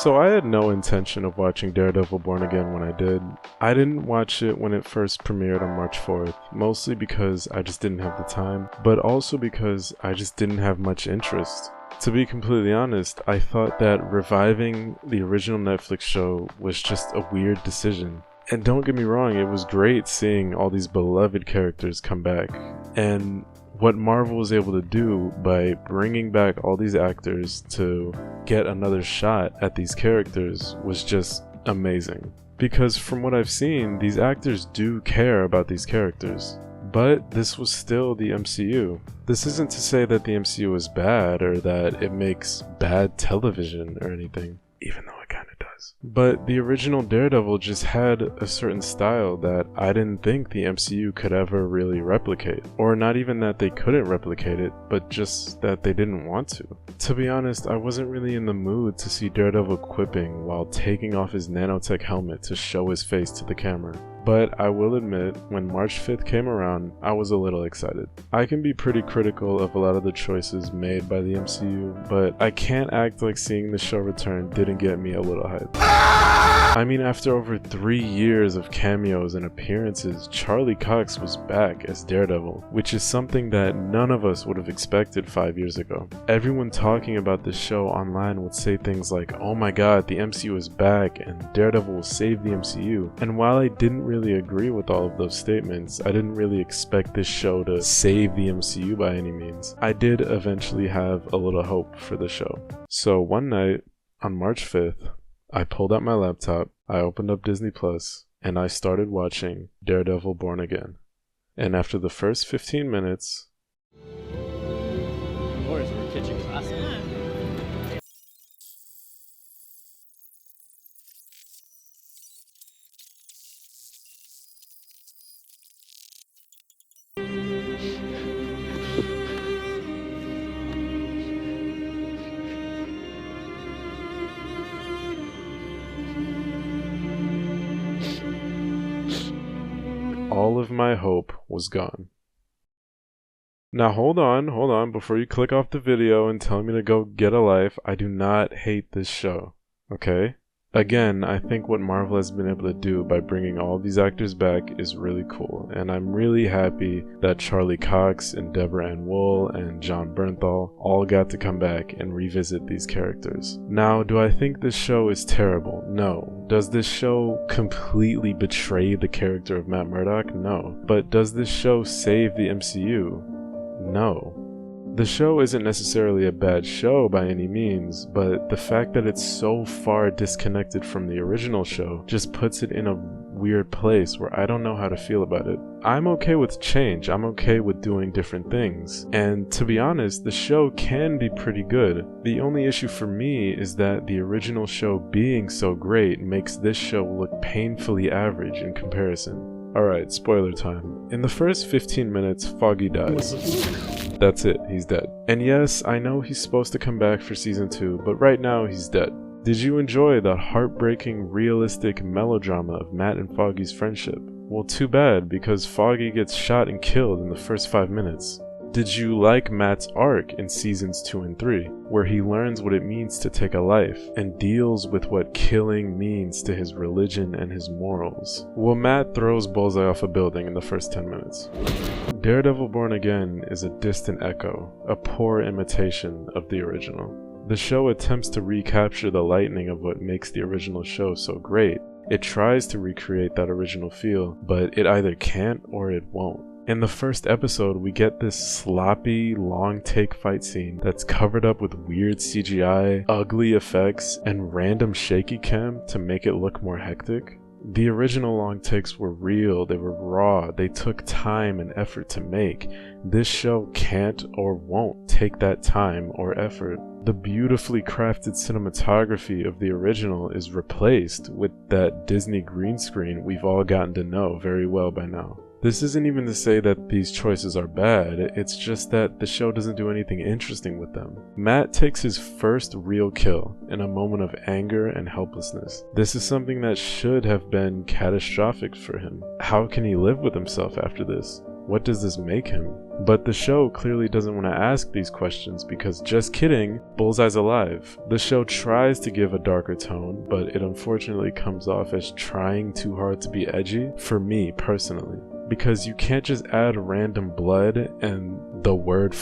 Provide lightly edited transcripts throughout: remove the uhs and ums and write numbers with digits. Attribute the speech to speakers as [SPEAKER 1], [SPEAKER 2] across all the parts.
[SPEAKER 1] So I had no intention of watching Daredevil Born Again when I did. I didn't watch it when it first premiered on March 4th, mostly because I just didn't have the time, but also because I just didn't have much interest. To be completely honest, I thought that reviving the original Netflix show was just a weird decision. And don't get me wrong, it was great seeing all these beloved characters come back. And what Marvel was able to do by bringing back all these actors to get another shot at these characters was just amazing. Because from what I've seen, these actors do care about these characters. But this was still the MCU. This isn't to say that the MCU is bad or that it makes bad television or anything, even though it kinda does. But the original Daredevil just had a certain style that I didn't think the MCU could ever really replicate. Or not even that they couldn't replicate it, but just that they didn't want to. To be honest, I wasn't really in the mood to see Daredevil quipping while taking off his nanotech helmet to show his face to the camera. But I will admit, when March 5th came around, I was a little excited. I can be pretty critical of a lot of the choices made by the MCU, but I can't act like seeing the show return didn't get me a little hyped. I mean, after over 3 years of cameos and appearances, Charlie Cox was back as Daredevil, which is something that none of us would have expected 5 years ago. Everyone talking about this show online would say things like, "Oh my god, the MCU is back and Daredevil will save the MCU." And while I didn't really agree with all of those statements, I didn't really expect this show to save the MCU by any means. I did eventually have a little hope for the show. So one night, on March 5th, I pulled out my laptop, I opened up Disney Plus, and I started watching Daredevil Born Again. And after the first 15 minutes...
[SPEAKER 2] kitchen class.
[SPEAKER 1] all of my hope was gone. Now hold on, before you click off the video and tell me to go get a life, I do not hate this show, okay? Again, I think what Marvel has been able to do by bringing all these actors back is really cool, and I'm really happy that Charlie Cox and Deborah Ann Woll and John Bernthal all got to come back and revisit these characters. Now, do I think this show is terrible? No. Does this show completely betray the character of Matt Murdock? No. But does this show save the MCU? No. The show isn't necessarily a bad show by any means, but the fact that it's so far disconnected from the original show just puts it in a weird place where I don't know how to feel about it. I'm okay with change, I'm okay with doing different things, and to be honest, the show can be pretty good. The only issue for me is that the original show being so great makes this show look painfully average in comparison. Alright, spoiler time. In the first 15 minutes, Foggy dies. That's it, he's dead. And yes, I know he's supposed to come back for season 2, but right now he's dead. Did you enjoy the heartbreaking, realistic melodrama of Matt and Foggy's friendship? Well, too bad, because Foggy gets shot and killed in the first 5 minutes. Did you like Matt's arc in seasons 2 and 3, where he learns what it means to take a life and deals with what killing means to his religion and his morals? Well, Matt throws Bullseye off a building in the first 10 minutes. Daredevil Born Again is a distant echo, a poor imitation of the original. The show attempts to recapture the lightning of what makes the original show so great. It tries to recreate that original feel, but it either can't or it won't. In the first episode, we get this sloppy, long-take fight scene that's covered up with weird CGI, ugly effects, and random shaky cam to make it look more hectic. The original long takes were real, they were raw, they took time and effort to make. This show can't or won't take that time or effort. The beautifully crafted cinematography of the original is replaced with that Disney green screen we've all gotten to know very well by now. This isn't even to say that these choices are bad, it's just that the show doesn't do anything interesting with them. Matt takes his first real kill in a moment of anger and helplessness. This is something that should have been catastrophic for him. How can he live with himself after this? What does this make him? But the show clearly doesn't want to ask these questions because, just kidding, Bullseye's alive. The show tries to give a darker tone, but it unfortunately comes off as trying too hard to be edgy, for me personally. Because you can't just add random blood and the word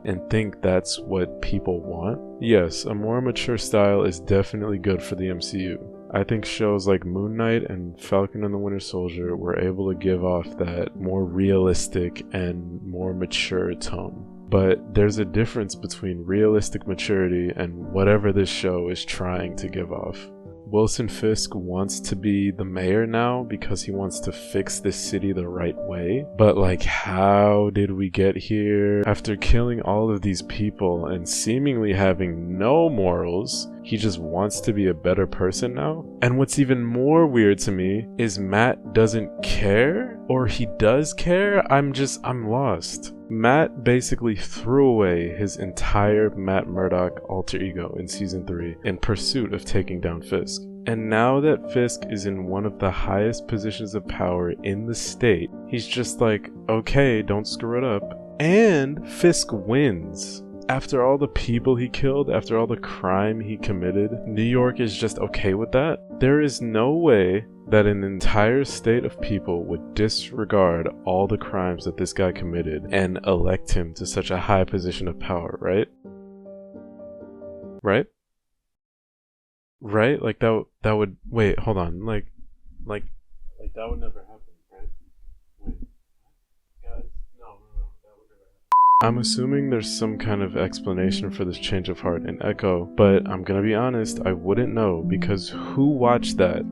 [SPEAKER 1] and think that's what people want. Yes, a more mature style is definitely good for the MCU. I think shows like Moon Knight and Falcon and the Winter Soldier were able to give off that more realistic and more mature tone. But there's a difference between realistic maturity and whatever this show is trying to give off. Wilson Fisk wants to be the mayor now because he wants to fix this city the right way. But like, how did we get here? After killing all of these people and seemingly having no morals, he just wants to be a better person now? And what's even more weird to me is Matt doesn't care? Or he does care? I'm lost. Matt basically threw away his entire Matt Murdock alter ego in season 3 in pursuit of taking down Fisk. And now that Fisk is in one of the highest positions of power in the state, he's just like, okay, don't screw it up. And Fisk wins. After all the people he killed, after all the crime he committed, New York is just okay with that? There is no way that an entire state of people would disregard all the crimes that this guy committed and elect him to such a high position of power, right? Right? Right? Like that would, wait, hold on, like that would never happen, right? Wait, guys, no, that would never happen. I'm assuming there's some kind of explanation for this change of heart in Echo, but I'm gonna be honest, I wouldn't know, because who watched that?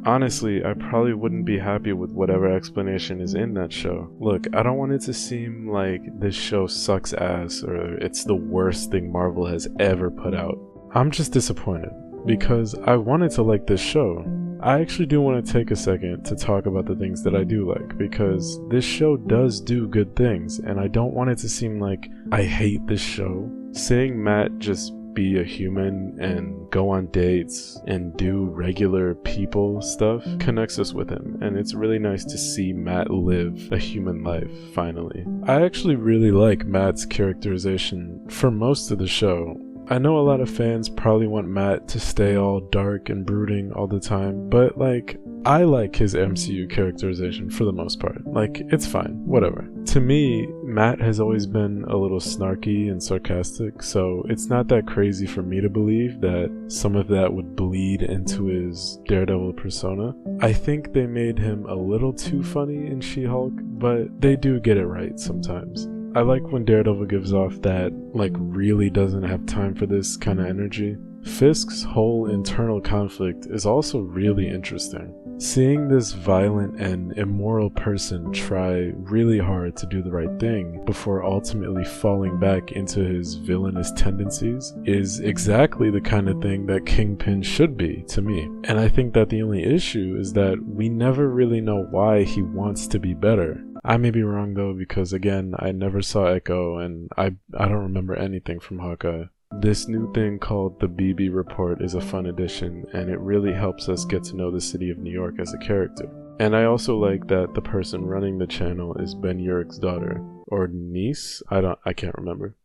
[SPEAKER 1] Honestly, I probably wouldn't be happy with whatever explanation is in that show. Look, I don't want it to seem like this show sucks ass or it's the worst thing Marvel has ever put out. I'm just disappointed because I wanted to like this show. I actually do want to take a second to talk about the things that I do like, because this show does do good things and I don't want it to seem like I hate this show. Seeing Matt just be a human and go on dates and do regular people stuff connects us with him, and it's really nice to see Matt live a human life finally. I actually really like Matt's characterization for most of the show. I know a lot of fans probably want Matt to stay all dark and brooding all the time, but like, I like his MCU characterization for the most part. Like, it's fine, whatever. To me, Matt has always been a little snarky and sarcastic, so it's not that crazy for me to believe that some of that would bleed into his Daredevil persona. I think they made him a little too funny in She-Hulk, but they do get it right sometimes. I like when Daredevil gives off that, like, really doesn't have time for this kind of energy. Fisk's whole internal conflict is also really interesting. Seeing this violent and immoral person try really hard to do the right thing before ultimately falling back into his villainous tendencies is exactly the kind of thing that Kingpin should be to me. And I think that the only issue is that we never really know why he wants to be better. I may be wrong though, because again, I never saw Echo and I don't remember anything from Hawkeye. This new thing called the BB Report is a fun addition, and it really helps us get to know the city of New York as a character. And I also like that the person running the channel is Ben Urich's daughter, or niece? I can't remember.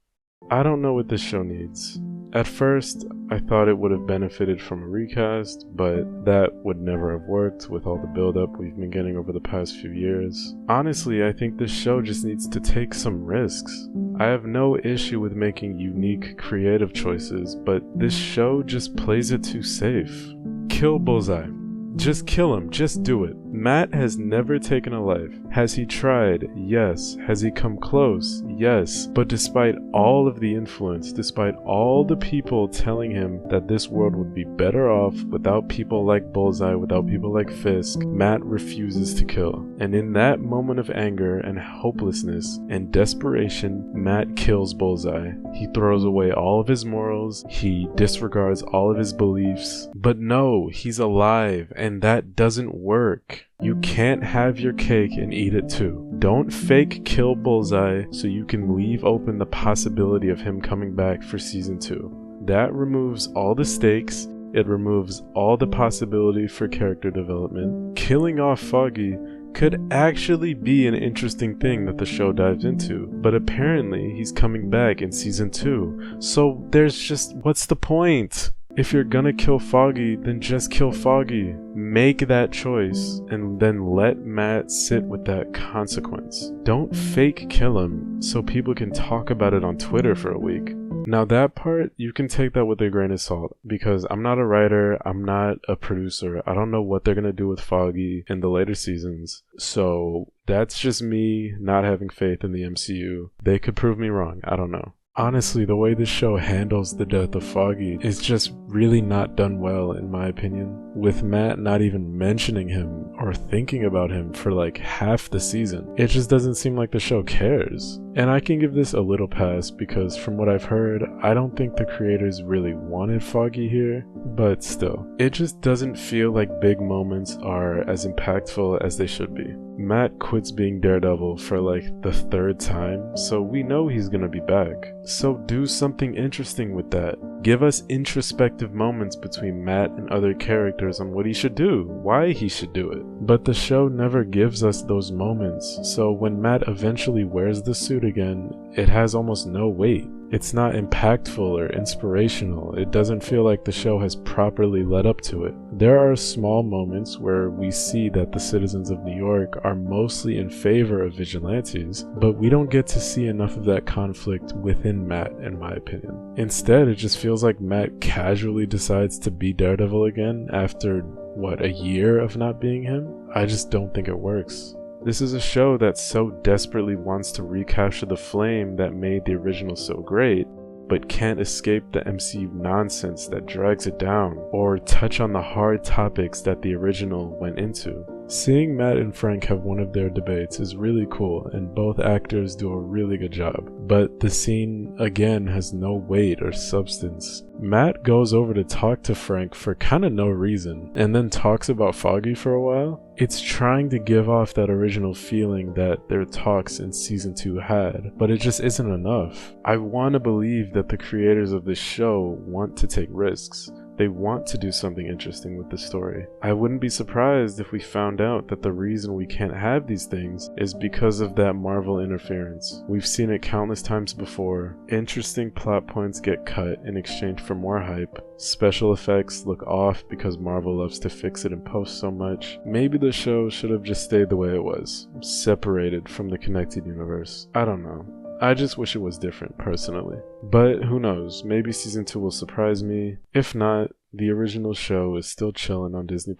[SPEAKER 1] I don't know what this show needs. At first, I thought it would have benefited from a recast, but that would never have worked with all the build-up we've been getting over the past few years. Honestly, I think this show just needs to take some risks. I have no issue with making unique, creative choices, but this show just plays it too safe. Kill Bullseye. Just kill him, just do it. Matt has never taken a life. Has he tried? Yes. Has he come close? Yes. But despite all of the influence, despite all the people telling him that this world would be better off without people like Bullseye, without people like Fisk, Matt refuses to kill. And in that moment of anger and hopelessness and desperation, Matt kills Bullseye. He throws away all of his morals, he disregards all of his beliefs. But no, he's alive, and that doesn't work. You can't have your cake and eat it too. Don't fake kill Bullseye so you can leave open the possibility of him coming back for season 2. That removes all the stakes It removes all the possibility for character development. Killing off Foggy could actually be an interesting thing that the show dives into, but apparently he's coming back in season 2, so there's just, what's the point? If you're gonna kill Foggy, then just kill Foggy. Make that choice, and then let Matt sit with that consequence. Don't fake kill him so people can talk about it on Twitter for a week. Now that part, you can take that with a grain of salt, because I'm not a writer, I'm not a producer, I don't know what they're gonna do with Foggy in the later seasons, so that's just me not having faith in the MCU. They could prove me wrong, I don't know. Honestly, the way this show handles the death of Foggy is just really not done well, in my opinion, with Matt not even mentioning him or thinking about him for like half the season. It just doesn't seem like the show cares. And I can give this a little pass because from what I've heard, I don't think the creators really wanted Foggy here, but still, it just doesn't feel like big moments are as impactful as they should be. Matt quits being Daredevil for like the 3rd time, so we know he's gonna be back. So do something interesting with that. Give us introspective moments between Matt and other characters on what he should do, why he should do it. But the show never gives us those moments, so when Matt eventually wears the suit again, it has almost no weight. It's not impactful or inspirational. It doesn't feel like the show has properly led up to it. There are small moments where we see that the citizens of New York are mostly in favor of vigilantes, but we don't get to see enough of that conflict within Matt, in my opinion. Instead, it just feels like Matt casually decides to be Daredevil again after, what, a year of not being him? I just don't think it works. This is a show that so desperately wants to recapture the flame that made the original so great, but can't escape the MCU nonsense that drags it down, or touch on the hard topics that the original went into. Seeing Matt and Frank have one of their debates is really cool, and both actors do a really good job, but the scene again has no weight or substance. Matt goes over to talk to Frank for kinda no reason, and then talks about Foggy for a while. It's trying to give off that original feeling that their talks in season 2 had, but it just isn't enough. I want to believe that the creators of this show want to take risks. They want to do something interesting with the story. I wouldn't be surprised if we found out that the reason we can't have these things is because of that Marvel interference. We've seen it countless times before. Interesting plot points get cut in exchange for more hype. Special effects look off because Marvel loves to fix it in post so much. Maybe the show should have just stayed the way it was, separated from the connected universe. I don't know. I just wish it was different, personally. But who knows, maybe season 2 will surprise me. If not, the original show is still chilling on Disney+,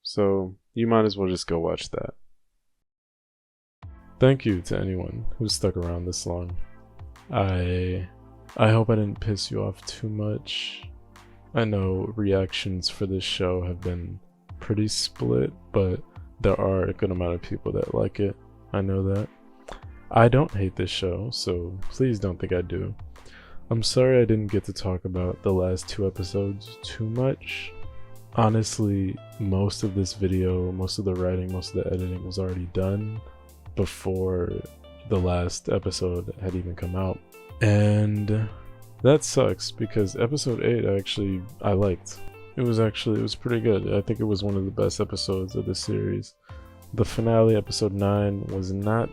[SPEAKER 1] so you might as well just go watch that. Thank you to anyone who stuck around this long. I hope I didn't piss you off too much. I know reactions for this show have been pretty split, but there are a good amount of people that like it. I know that. I don't hate this show, so please don't think I do. I'm sorry I didn't get to talk about the last 2 episodes too much. Honestly, most of this video, most of the writing, most of the editing was already done before the last episode had even come out. And that sucks because episode 8 I liked. It was pretty good. I think it was one of the best episodes of the series. The finale, episode 9, was not,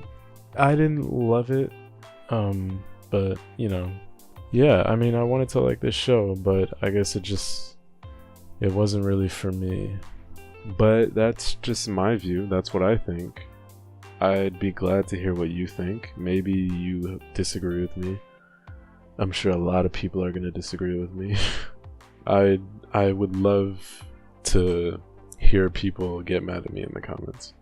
[SPEAKER 1] I didn't love it, but you know, yeah, I mean, I wanted to like this show, but I guess it wasn't really for me. But that's just my view. That's what I think. I'd be glad to hear what you think. Maybe you disagree with me. I'm sure a lot of people are gonna disagree with me. I would love to hear people get mad at me in the comments.